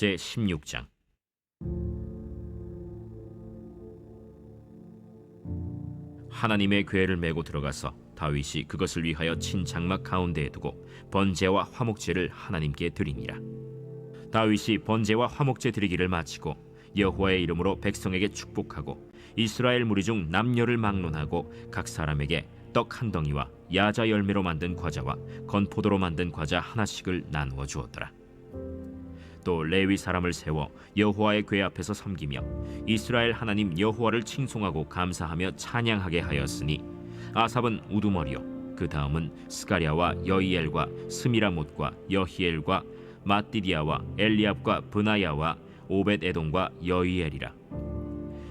제16장. 하나님의 궤를 메고 들어가서 다윗이 그것을 위하여 친 장막 가운데에 두고 번제와 화목제를 하나님께 드리니라. 다윗이 번제와 화목제 드리기를 마치고 여호와의 이름으로 백성에게 축복하고 이스라엘 무리 중 남녀를 막론하고 각 사람에게 떡 한 덩이와 야자 열매로 만든 과자와 건포도로 만든 과자 하나씩을 나누어 주었더라. 또 레위 사람을 세워 여호와의 궤 앞에서 섬기며 이스라엘 하나님 여호와를 칭송하고 감사하며 찬양하게 하였으니 아삽은 우두머리요 그 다음은 스가랴와 여이엘과 스미라못과 여히엘과 마띠디아와 엘리압과 브나야와 오벳에돔과 여이엘이라.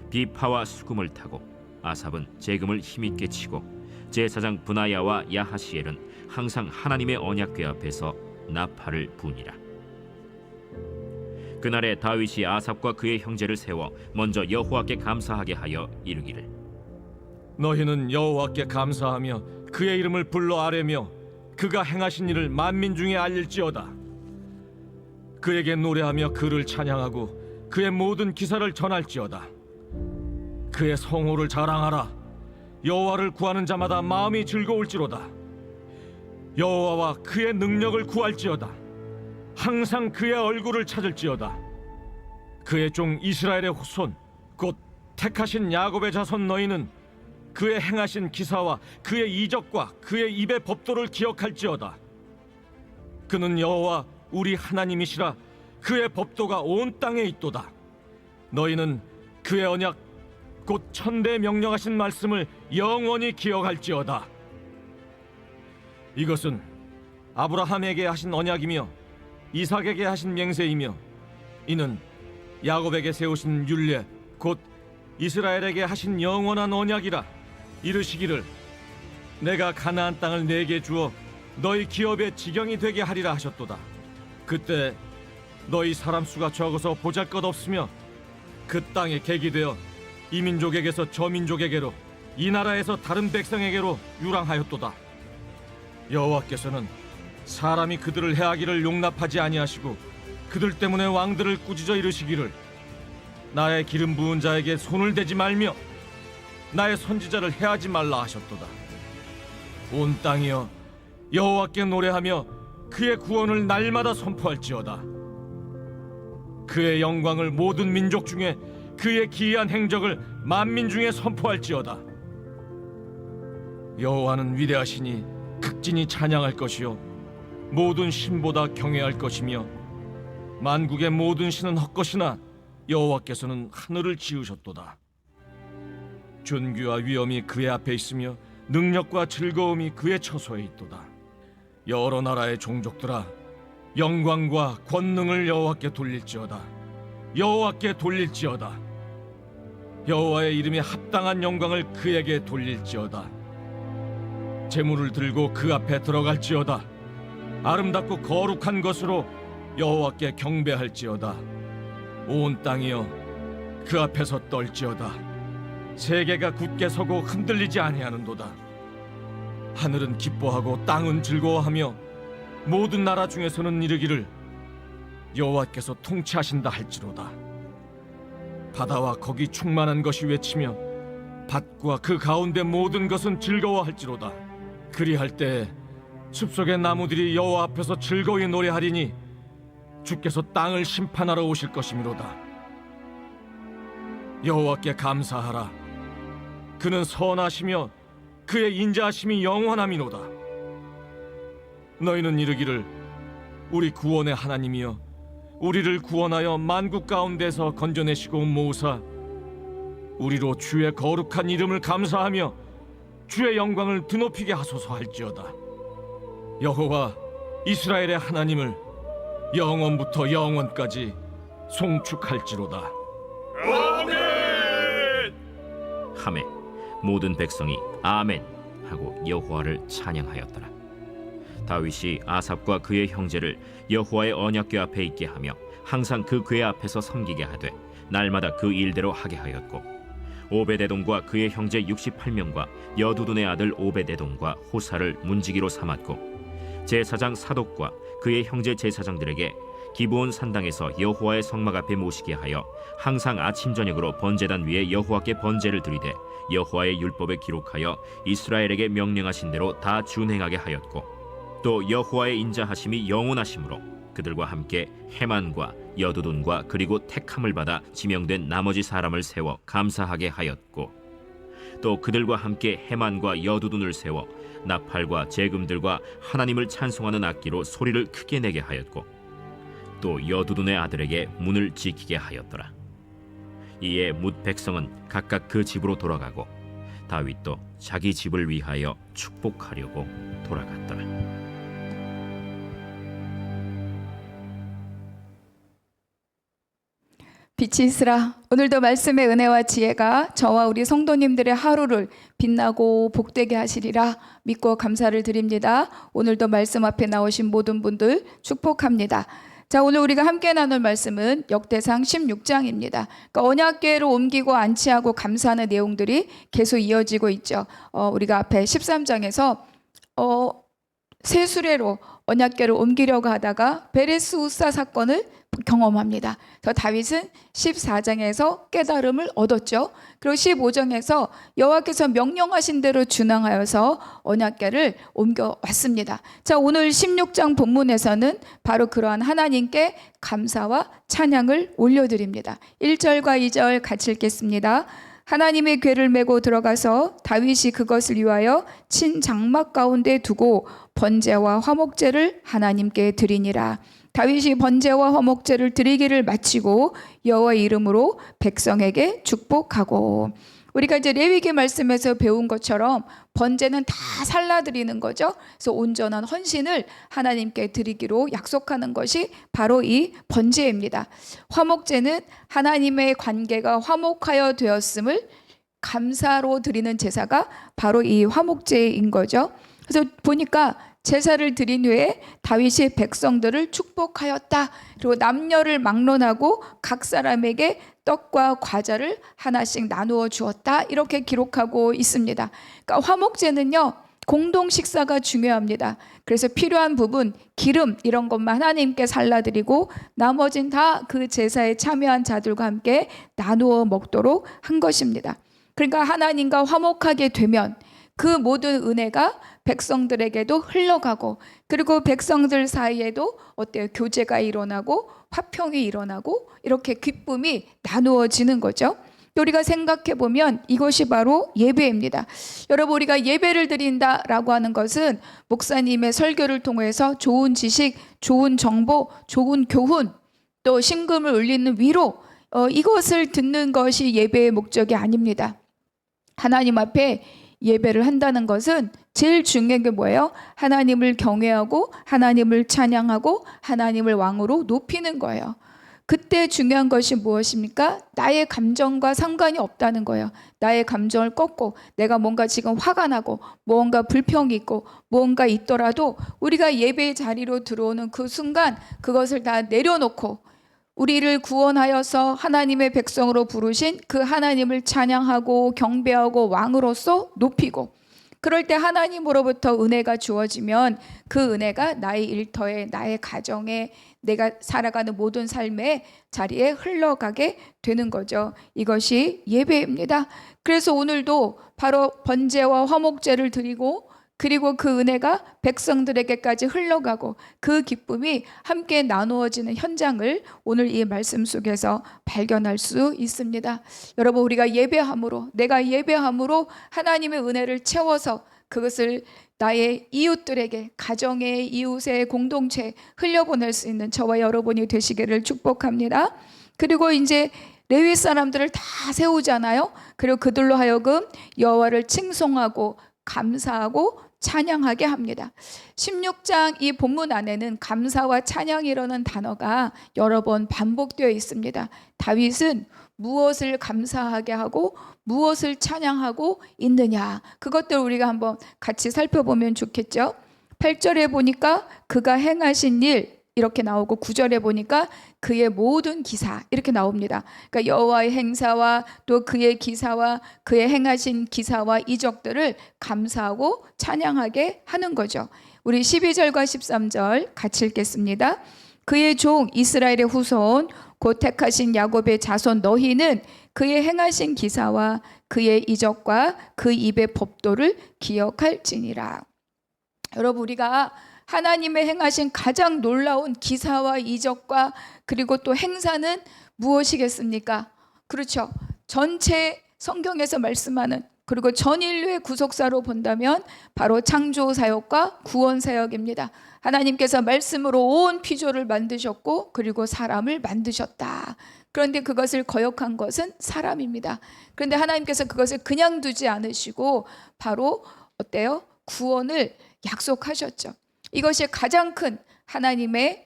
비파와 수금을 타고 아삽은 재금을 힘있게 치고 제사장 브나야와 야하시엘은 항상 하나님의 언약궤 앞에서 나팔을 부니라. 그날에 다윗이 아삽과 그의 형제를 세워 먼저 여호와께 감사하게 하여 이르기를, 너희는 여호와께 감사하며 그의 이름을 불러 아뢰며 그가 행하신 일을 만민 중에 알릴지어다. 그에게 노래하며 그를 찬양하고 그의 모든 기사를 전할지어다. 그의 성호를 자랑하라. 여호와를 구하는 자마다 마음이 즐거울지로다. 여호와와 그의 능력을 구할지어다. 항상 그의 얼굴을 찾을지어다. 그의 종 이스라엘의 후손 곧 택하신 야곱의 자손 너희는 그의 행하신 기사와 그의 이적과 그의 입의 법도를 기억할지어다. 그는 여호와 우리 하나님이시라. 그의 법도가 온 땅에 있도다. 너희는 그의 언약 곧 천대 명령하신 말씀을 영원히 기억할지어다. 이것은 아브라함에게 하신 언약이며 이삭에게 하신 맹세이며 이는 야곱에게 세우신 율례 곧 이스라엘에게 하신 영원한 언약이라. 이르시기를 내가 가나안 땅을 내게 주어 너희 기업의 지경이 되게 하리라 하셨도다. 그때 너희 사람 수가 적어서 보잘것없으며 그 땅에 객이 되어 이 민족에게서 저 민족에게로 이 나라에서 다른 백성에게로 유랑하였도다. 여호와께서는 사람이 그들을 해하기를 용납하지 아니하시고 그들 때문에 왕들을 꾸짖어 이르시기를 나의 기름 부은 자에게 손을 대지 말며 나의 선지자를 해하지 말라 하셨도다. 온 땅이여 여호와께 노래하며 그의 구원을 날마다 선포할지어다. 그의 영광을 모든 민족 중에 그의 기이한 행적을 만민 중에 선포할지어다. 여호와는 위대하시니 극진히 찬양할 것이요 모든 신보다 경외할 것이며 만국의 모든 신은 헛것이나 여호와께서는 하늘을 지으셨도다. 존귀와 위엄이 그의 앞에 있으며 능력과 즐거움이 그의 처소에 있도다. 여러 나라의 종족들아 영광과 권능을 여호와께 돌릴지어다. 여호와께 돌릴지어다. 여호와의 이름에 합당한 영광을 그에게 돌릴지어다. 제물을 들고 그 앞에 들어갈지어다. 아름답고 거룩한 것으로 여호와께 경배할지어다. 온 땅이여 그 앞에서 떨지어다. 세계가 굳게 서고 흔들리지 아니하는도다. 하늘은 기뻐하고 땅은 즐거워하며 모든 나라 중에서는 이르기를 여호와께서 통치하신다 할지로다. 바다와 거기 충만한 것이 외치며 밭과 그 가운데 모든 것은 즐거워할지로다. 그리할 때에 숲속의 나무들이 여호와 앞에서 즐거이 노래하리니 주께서 땅을 심판하러 오실 것이미로다. 여호와께 감사하라. 그는 선하시며 그의 인자하심이 영원함이로다. 너희는 이르기를 우리 구원의 하나님이여 우리를 구원하여 만국 가운데서 건져내시고 모으사 우리로 주의 거룩한 이름을 감사하며 주의 영광을 드높이게 하소서 할지어다. 여호와 이스라엘의 하나님을 영원부터 영원까지 송축할지로다. 아멘. 하매 모든 백성이 아멘 하고 여호와를 찬양하였더라. 다윗이 아삽과 그의 형제를 여호와의 언약궤 앞에 있게 하며 항상 그 궤 앞에서 섬기게 하되 날마다 그 일대로 하게 하였고 오벳에돔과 그의 형제 68명과 여두둔의 아들 오벳에돔과 호사를 문지기로 삼았고 제사장 사독과 그의 형제 제사장들에게 기브온 산당에서 여호와의 성막 앞에 모시게 하여 항상 아침 저녁으로 번제단 위에 여호와께 번제를 드리되 여호와의 율법에 기록하여 이스라엘에게 명령하신 대로 다 준행하게 하였고, 또 여호와의 인자하심이 영원하심으로 그들과 함께 헤만과 여두둔과 그리고 택함을 받아 지명된 나머지 사람을 세워 감사하게 하였고, 또 그들과 함께 헤만과 여두둔을 세워 나팔과 제금들과 하나님을 찬송하는 악기로 소리를 크게 내게 하였고, 또 여두둔의 아들에게 문을 지키게 하였더라. 이에 뭇 백성은 각각 그 집으로 돌아가고 다윗도 자기 집을 위하여 축복하려고 돌아갔더라. 빛이 있으라. 오늘도 말씀의 은혜와 지혜가 저와 우리 성도님들의 하루를 빛나고 복되게 하시리라 믿고 감사를 드립니다. 오늘도 말씀 앞에 나오신 모든 분들 축복합니다. 자, 오늘 우리가 함께 나눌 말씀은 역대상 16장입니다. 그러니까 언약궤로 옮기고 안치하고 감사하는 내용들이 계속 이어지고 있죠. 우리가 앞에 13장에서 새 수레로 언약궤를 옮기려고 하다가 베레스 우사 사건을 경험합니다. 그래서 다윗은 14장에서 깨달음을 얻었죠. 그리고 15장에서 여호와께서 명령하신 대로 준행하여서 언약궤를 옮겨왔습니다. 자, 오늘 16장 본문에서는 바로 그러한 하나님께 감사와 찬양을 올려드립니다. 1절과 2절 같이 읽겠습니다. 하나님의 궤를 메고 들어가서 다윗이 그것을 위하여 친 장막 가운데 두고 번제와 화목제를 하나님께 드리니라. 다윗이 번제와 화목제를 드리기를 마치고 여호와의 이름으로 백성에게 축복하고, 우리가 이제 레위기 말씀에서 배운 것처럼 번제는 다 살라드리는 거죠. 그래서 온전한 헌신을 하나님께 드리기로 약속하는 것이 바로 이 번제입니다. 화목제는 하나님의 관계가 화목하여 되었음을 감사로 드리는 제사가 바로 이 화목제인 거죠. 그래서 보니까 제사를 드린 후에 다윗이 백성들을 축복하였다. 그리고 남녀를 막론하고 각 사람에게 떡과 과자를 하나씩 나누어 주었다. 이렇게 기록하고 있습니다. 그러니까 화목제는요, 공동 식사가 중요합니다. 그래서 필요한 부분, 기름 이런 것만 하나님께 살라드리고 나머진 다 그 제사에 참여한 자들과 함께 나누어 먹도록 한 것입니다. 그러니까 하나님과 화목하게 되면 그 모든 은혜가 백성들에게도 흘러가고, 그리고 백성들 사이에도 어때요? 교제가 일어나고 화평이 일어나고 이렇게 기쁨이 나누어지는 거죠. 우리가 생각해 보면 이것이 바로 예배입니다. 여러분, 우리가 예배를 드린다라고 하는 것은 목사님의 설교를 통해서 좋은 지식, 좋은 정보, 좋은 교훈, 또 심금을 울리는 위로, 이것을 듣는 것이 예배의 목적이 아닙니다. 하나님 앞에 예배를 한다는 것은 제일 중요한 게 뭐예요? 하나님을 경외하고 하나님을 찬양하고 하나님을 왕으로 높이는 거예요. 그때 중요한 것이 무엇입니까? 나의 감정과 상관이 없다는 거예요. 나의 감정을 꺾고 내가 뭔가 지금 화가 나고 뭔가 불평이 있고 뭔가 있더라도 우리가 예배의 자리로 들어오는 그 순간 그것을 다 내려놓고 우리를 구원하여서 하나님의 백성으로 부르신 그 하나님을 찬양하고 경배하고 왕으로서 높이고, 그럴 때 하나님으로부터 은혜가 주어지면 그 은혜가 나의 일터에, 나의 가정에, 내가 살아가는 모든 삶의 자리에 흘러가게 되는 거죠. 이것이 예배입니다. 그래서 오늘도 바로 번제와 화목제를 드리고, 그리고 그 은혜가 백성들에게까지 흘러가고 그 기쁨이 함께 나누어지는 현장을 오늘 이 말씀 속에서 발견할 수 있습니다. 여러분, 우리가 예배함으로, 내가 예배함으로 하나님의 은혜를 채워서 그것을 나의 이웃들에게, 가정의 이웃의 공동체에 흘려보낼 수 있는 저와 여러분이 되시기를 축복합니다. 그리고 이제 레위 사람들을 다 세우잖아요. 그리고 그들로 하여금 여호와를 칭송하고 감사하고 찬양하게 합니다. 16장 이 본문 안에는 감사와 찬양이라는 단어가 여러 번 반복되어 있습니다. 다윗은 무엇을 감사하게 하고 무엇을 찬양하고 있느냐, 그것들 우리가 한번 같이 살펴보면 좋겠죠. 8절에 보니까 그가 행하신 일 이렇게 나오고 9절에 보니까 그의 모든 기사 이렇게 나옵니다. 그러니까 여호와의 행사와 또 그의 기사와 그의 행하신 기사와 이적들을 감사하고 찬양하게 하는 거죠. 우리 12절과 13절 같이 읽겠습니다. 그의 종 이스라엘의 후손 곧 택하신 야곱의 자손 너희는 그의 행하신 기사와 그의 이적과 그 입의 법도를 기억할지니라. 여러분, 우리가 하나님의 행하신 가장 놀라운 기사와 이적과 그리고 또 행사는 무엇이겠습니까? 그렇죠. 전체 성경에서 말씀하는, 그리고 전 인류의 구속사로 본다면 바로 창조 사역과 구원 사역입니다. 하나님께서 말씀으로 온 피조를 만드셨고 그리고 사람을 만드셨다. 그런데 그것을 거역한 것은 사람입니다. 그런데 하나님께서 그것을 그냥 두지 않으시고 바로 어때요? 구원을 약속하셨죠. 이것이 가장 큰 하나님의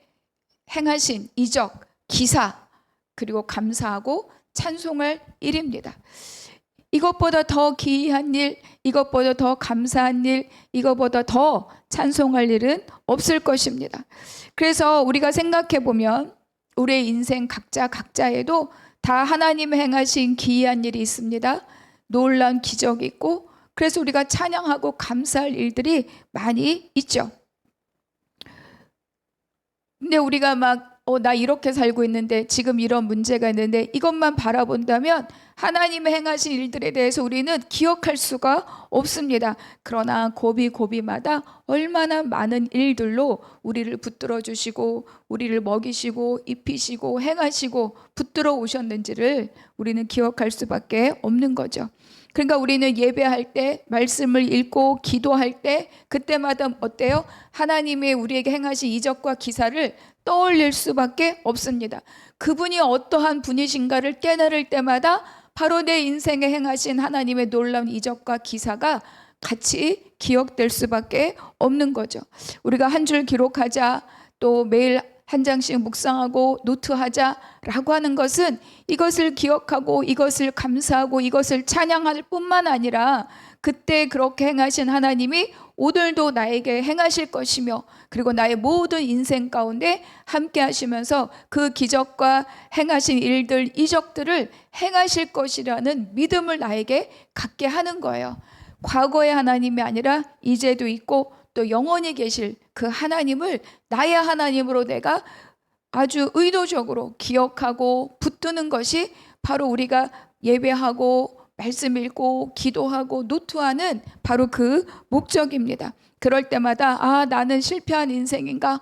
행하신 이적, 기사, 그리고 감사하고 찬송할 일입니다. 이것보다 더 기이한 일, 이것보다 더 감사한 일, 이것보다 더 찬송할 일은 없을 것입니다. 그래서 우리가 생각해 보면 우리의 인생 각자에도 다 하나님의 행하신 기이한 일이 있습니다. 놀라운 기적이 있고, 그래서 우리가 찬양하고 감사할 일들이 많이 있죠. 근데 우리가 나 이렇게 살고 있는데 지금 이런 문제가 있는데 이것만 바라본다면 하나님의 행하신 일들에 대해서 우리는 기억할 수가 없습니다. 그러나 고비마다 얼마나 많은 일들로 우리를 붙들어 주시고 우리를 먹이시고 입히시고 행하시고 붙들어 오셨는지를 우리는 기억할 수밖에 없는 거죠. 그러니까 우리는 예배할 때, 말씀을 읽고 기도할 때 그때마다 어때요? 하나님의 우리에게 행하신 이적과 기사를 떠올릴 수밖에 없습니다. 그분이 어떠한 분이신가를 깨달을 때마다 바로 내 인생에 행하신 하나님의 놀라운 이적과 기사가 같이 기억될 수밖에 없는 거죠. 우리가 한 줄 기록하자, 또 매일 한 장씩 묵상하고 노트하자라고 하는 것은 이것을 기억하고 이것을 감사하고 이것을 찬양할 뿐만 아니라 그때 그렇게 행하신 하나님이 오늘도 나에게 행하실 것이며 그리고 나의 모든 인생 가운데 함께 하시면서 그 기적과 행하신 일들, 이적들을 행하실 것이라는 믿음을 나에게 갖게 하는 거예요. 과거의 하나님이 아니라 이제도 있고 또 영원히 계실 그 하나님을 나의 하나님으로 내가 아주 의도적으로 기억하고 붙드는 것이 바로 우리가 예배하고 말씀 읽고 기도하고 노트하는 바로 그 목적입니다. 그럴 때마다 나는 실패한 인생인가?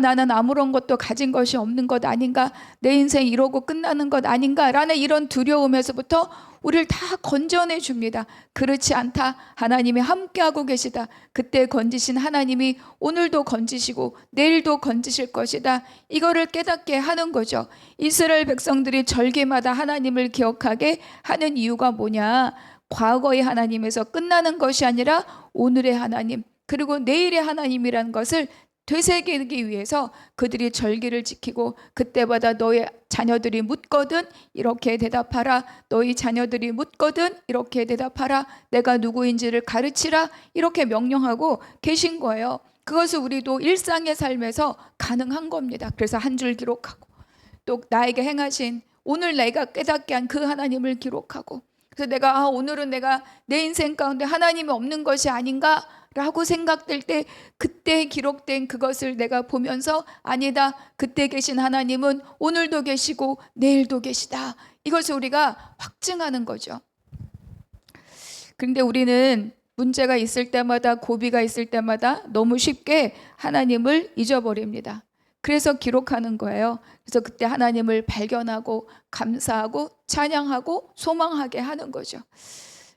나는 아무런 것도 가진 것이 없는 것 아닌가? 내 인생 이러고 끝나는 것 아닌가? 라는 이런 두려움에서부터 우리를 다 건져내 줍니다. 그렇지 않다. 하나님이 함께하고 계시다. 그때 건지신 하나님이 오늘도 건지시고 내일도 건지실 것이다. 이거를 깨닫게 하는 거죠. 이스라엘 백성들이 절기마다 하나님을 기억하게 하는 이유가 뭐냐? 과거의 하나님에서 끝나는 것이 아니라 오늘의 하나님, 그리고 내일의 하나님이라는 것을 되새기기 위해서 그들이 절기를 지키고 그때마다 너의 자녀들이 묻거든 이렇게 대답하라. 너희 자녀들이 묻거든 이렇게 대답하라. 내가 누구인지를 가르치라. 이렇게 명령하고 계신 거예요. 그것을 우리도 일상의 삶에서 가능한 겁니다. 그래서 한 줄 기록하고 또 나에게 행하신 오늘 내가 깨닫게 한 그 하나님을 기록하고 그래서 내가 오늘은 내가 내 인생 가운데 하나님이 없는 것이 아닌가 라고 생각될 때 그때 기록된 그것을 내가 보면서 아니다. 그때 계신 하나님은 오늘도 계시고 내일도 계시다. 이것을 우리가 확증하는 거죠. 그런데 우리는 문제가 있을 때마다 고비가 있을 때마다 너무 쉽게 하나님을 잊어버립니다. 그래서 기록하는 거예요. 그래서 그때 하나님을 발견하고 감사하고 찬양하고 소망하게 하는 거죠.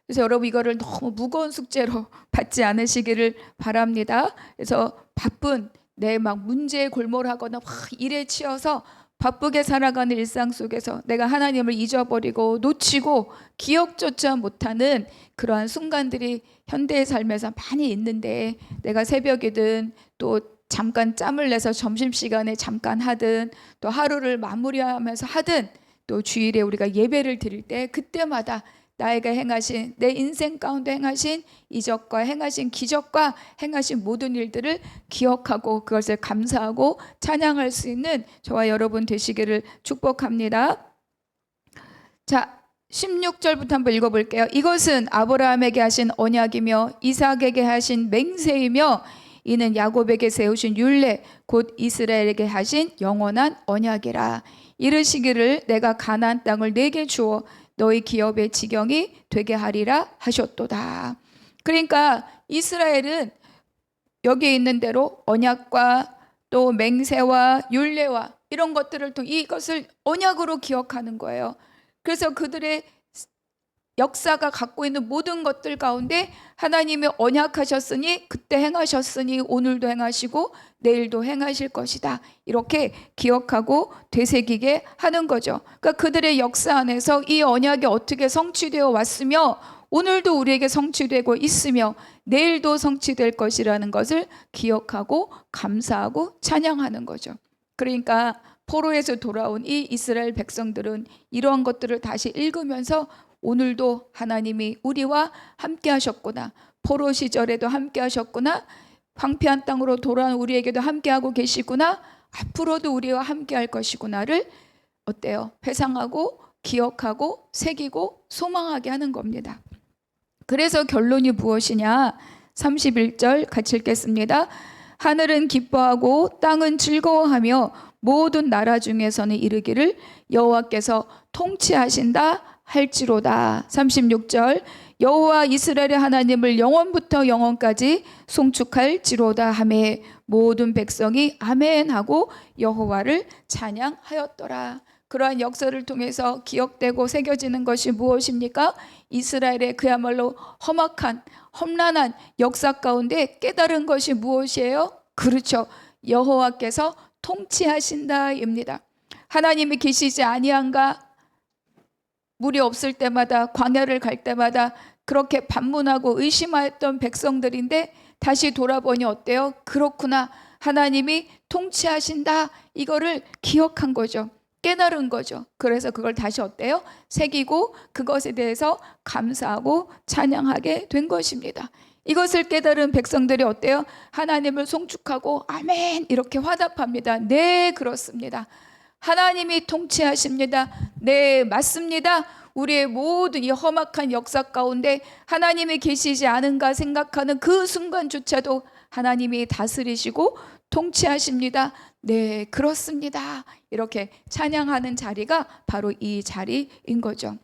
그래서 여러분 이거를 너무 무거운 숙제로 받지 않으시기를 바랍니다. 그래서 바쁜 내 문제에 골몰하거나 일에 치여서 바쁘게 살아가는 일상 속에서 내가 하나님을 잊어버리고 놓치고 기억조차 못하는 그러한 순간들이 현대의 삶에서 많이 있는데 내가 새벽이든 또 잠깐 짬을 내서 점심시간에 잠깐 하든 또 하루를 마무리하면서 하든 또 주일에 우리가 예배를 드릴 때 그때마다 나에게 행하신 내 인생 가운데 행하신 이적과 행하신 기적과 행하신 모든 일들을 기억하고 그것을 감사하고 찬양할 수 있는 저와 여러분 되시기를 축복합니다. 자, 16절부터 한번 읽어볼게요. 이것은 아브라함에게 하신 언약이며 이삭에게 하신 맹세이며 이는 야곱에게 세우신 율례 곧 이스라엘에게 하신 영원한 언약이라. 이르시기를 내가 가나안 땅을 내게 주어 너희 기업의 지경이 되게 하리라 하셨도다. 그러니까 이스라엘은 여기에 있는 대로 언약과 또 맹세와 율례와 이런 것들을 또 이것을 언약으로 기억하는 거예요. 그래서 그들의 역사가 갖고 있는 모든 것들 가운데 하나님이 언약하셨으니 그때 행하셨으니 오늘도 행하시고 내일도 행하실 것이다. 이렇게 기억하고 되새기게 하는 거죠. 그러니까 그들의 역사 안에서 이 언약이 어떻게 성취되어 왔으며 오늘도 우리에게 성취되고 있으며 내일도 성취될 것이라는 것을 기억하고 감사하고 찬양하는 거죠. 그러니까 포로에서 돌아온 이 이스라엘 백성들은 이러한 것들을 다시 읽으면서 오늘도 하나님이 우리와 함께 하셨구나. 포로 시절에도 함께 하셨구나. 황폐한 땅으로 돌아온 우리에게도 함께 하고 계시구나. 앞으로도 우리와 함께 할 것이구나를 어때요? 회상하고 기억하고 새기고 소망하게 하는 겁니다. 그래서 결론이 무엇이냐? 31절 같이 읽겠습니다. 하늘은 기뻐하고 땅은 즐거워하며 모든 나라 중에서는 이르기를 여호와께서 통치하신다 할지로다. 36절 여호와 이스라엘의 하나님을 영원부터 영원까지 송축할지로다 하매 모든 백성이 아멘 하고 여호와를 찬양하였더라. 그러한 역사를 통해서 기억되고 새겨지는 것이 무엇입니까? 이스라엘의 그야말로 험악한 험난한 역사 가운데 깨달은 것이 무엇이에요? 그렇죠. 여호와께서 통치하신다입니다. 하나님이 계시지 아니한가? 물이 없을 때마다 광야를 갈 때마다 그렇게 반문하고 의심하였던 백성들인데 다시 돌아보니 어때요? 그렇구나. 하나님이 통치하신다. 이거를 기억한 거죠. 깨달은 거죠. 그래서 그걸 다시 어때요? 새기고 그것에 대해서 감사하고 찬양하게 된 것입니다. 이것을 깨달은 백성들이 어때요? 하나님을 송축하고 아멘 이렇게 화답합니다. 네, 그렇습니다. 하나님이 통치하십니다. 네, 맞습니다. 우리의 모든 이 험악한 역사 가운데 하나님이 계시지 않은가 생각하는 그 순간조차도 하나님이 다스리시고 통치하십니다. 네, 그렇습니다. 이렇게 찬양하는 자리가 바로 이 자리인 거죠.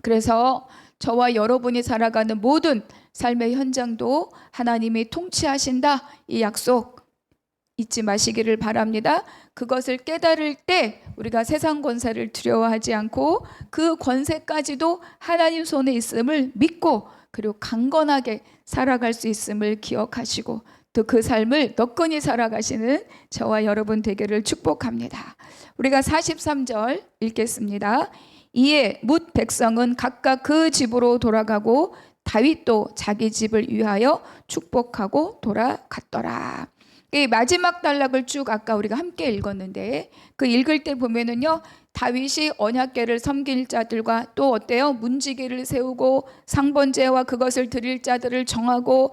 그래서 저와 여러분이 살아가는 모든 삶의 현장도 하나님이 통치하신다. 이 약속 잊지 마시기를 바랍니다. 그것을 깨달을 때 우리가 세상 권세를 두려워하지 않고 그 권세까지도 하나님 손에 있음을 믿고 그리고 강건하게 살아갈 수 있음을 기억하시고 또 그 삶을 너끈히 살아가시는 저와 여러분 되기를 축복합니다. 우리가 43절 읽겠습니다. 이에 뭇 백성은 각각 그 집으로 돌아가고 다윗도 자기 집을 위하여 축복하고 돌아갔더라. 이 마지막 단락을 쭉 아까 우리가 함께 읽었는데 그 읽을 때 보면은요, 다윗이 언약궤를 섬길 자들과 또 어때요? 문지기를 세우고 상번제와 그것을 드릴 자들을 정하고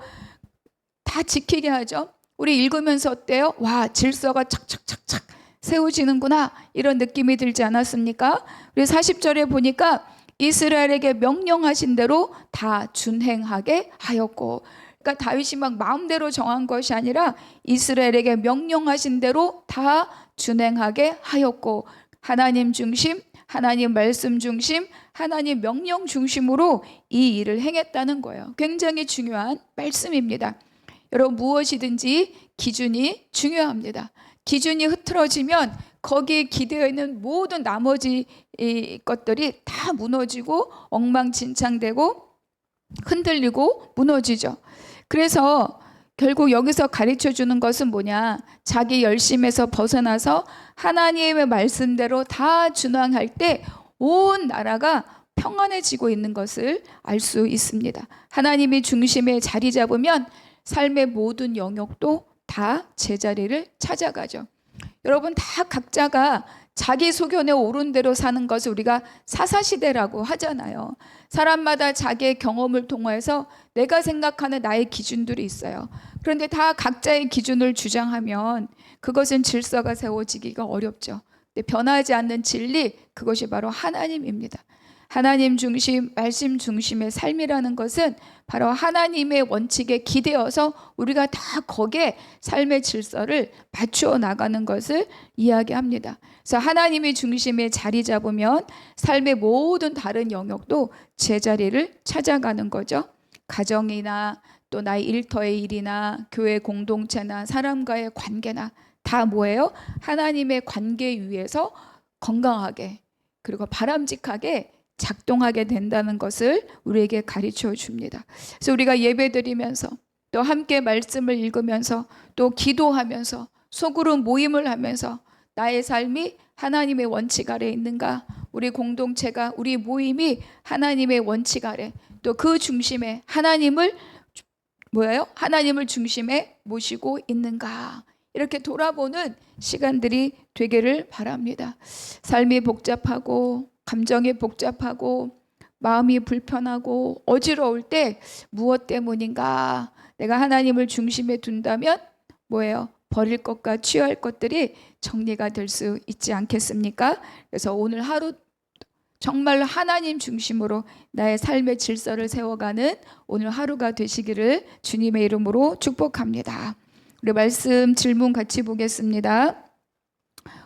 다 지키게 하죠. 우리 읽으면서 어때요? 와, 질서가 착착착착 세워지는구나 이런 느낌이 들지 않았습니까? 우리 40절에 보니까 이스라엘에게 명령하신 대로 다 준행하게 하였고, 그러니까 다윗이 막 마음대로 정한 것이 아니라 이스라엘에게 명령하신 대로 다 준행하게 하였고, 하나님 중심, 하나님 말씀 중심, 하나님 명령 중심으로 이 일을 행했다는 거예요. 굉장히 중요한 말씀입니다. 여러분, 무엇이든지 기준이 중요합니다. 기준이 흐트러지면 거기에 기대어 있는 모든 나머지 것들이 다 무너지고 엉망진창되고 흔들리고 무너지죠. 그래서 결국 여기서 가르쳐 주는 것은 뭐냐? 자기 열심에서 벗어나서 하나님의 말씀대로 다 준행할 때 온 나라가 평안해지고 있는 것을 알 수 있습니다. 하나님이 중심에 자리 잡으면 삶의 모든 영역도 다 제자리를 찾아가죠. 여러분, 다 각자가 자기 소견에 오른 대로 사는 것을 우리가 사사시대라고 하잖아요. 사람마다 자기의 경험을 통해서 내가 생각하는 나의 기준들이 있어요. 그런데 다 각자의 기준을 주장하면 그것은 질서가 세워지기가 어렵죠. 근데 변하지 않는 진리, 그것이 바로 하나님입니다. 하나님 중심, 말씀 중심의 삶이라는 것은 바로 하나님의 원칙에 기대어서 우리가 다 거기에 삶의 질서를 맞추어 나가는 것을 이야기합니다. 그래서 하나님이 중심에 자리 잡으면 삶의 모든 다른 영역도 제자리를 찾아가는 거죠. 가정이나 또 나의 일터의 일이나 교회 공동체나 사람과의 관계나 다 뭐예요? 하나님의 관계 위에서 건강하게 그리고 바람직하게 작동하게 된다는 것을 우리에게 가르쳐 줍니다. 그래서 우리가 예배드리면서 또 함께 말씀을 읽으면서 또 기도하면서 소그룹 모임을 하면서 나의 삶이 하나님의 원칙 아래 있는가? 우리 공동체가 우리 모임이 하나님의 원칙 아래 또 그 중심에 하나님을 하나님을 중심에 모시고 있는가? 이렇게 돌아보는 시간들이 되기를 바랍니다. 삶이 복잡하고 감정이 복잡하고 마음이 불편하고 어지러울 때 무엇 때문인가? 내가 하나님을 중심에 둔다면 버릴 것과 취할 것들이 정리가 될 수 있지 않겠습니까? 그래서 오늘 하루 정말 하나님 중심으로 나의 삶의 질서를 세워가는 오늘 하루가 되시기를 주님의 이름으로 축복합니다. 우리 말씀 질문 같이 보겠습니다.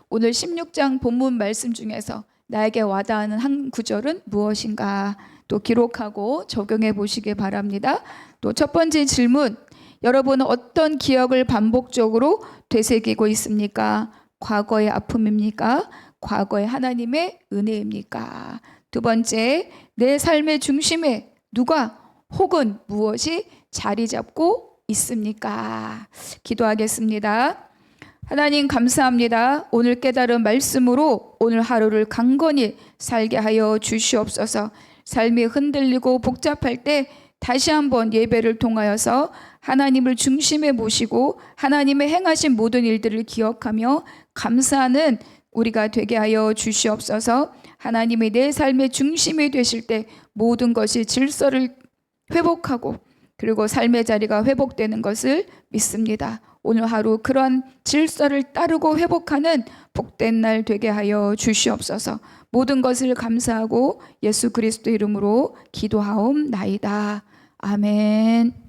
오늘 16장 본문 말씀 중에서 나에게 와닿는 한 구절은 무엇인가? 또 기록하고 적용해 보시기 바랍니다. 또 첫 번째 질문, 여러분은 어떤 기억을 반복적으로 되새기고 있습니까? 과거의 아픔입니까? 과거의 하나님의 은혜입니까? 두 번째, 내 삶의 중심에 누가 혹은 무엇이 자리 잡고 있습니까? 기도하겠습니다. 하나님 감사합니다. 오늘 깨달은 말씀으로 오늘 하루를 강건히 살게 하여 주시옵소서. 삶이 흔들리고 복잡할 때 다시 한번 예배를 통하여서 하나님을 중심에 모시고 하나님의 행하신 모든 일들을 기억하며 감사하는 우리가 되게 하여 주시옵소서. 하나님이 내 삶의 중심이 되실 때 모든 것이 질서를 회복하고 그리고 삶의 자리가 회복되는 것을 믿습니다. 오늘 하루 그러한 질서를 따르고 회복하는 복된 날 되게 하여 주시옵소서. 모든 것을 감사하고 예수 그리스도 이름으로 기도하옵나이다. 아멘.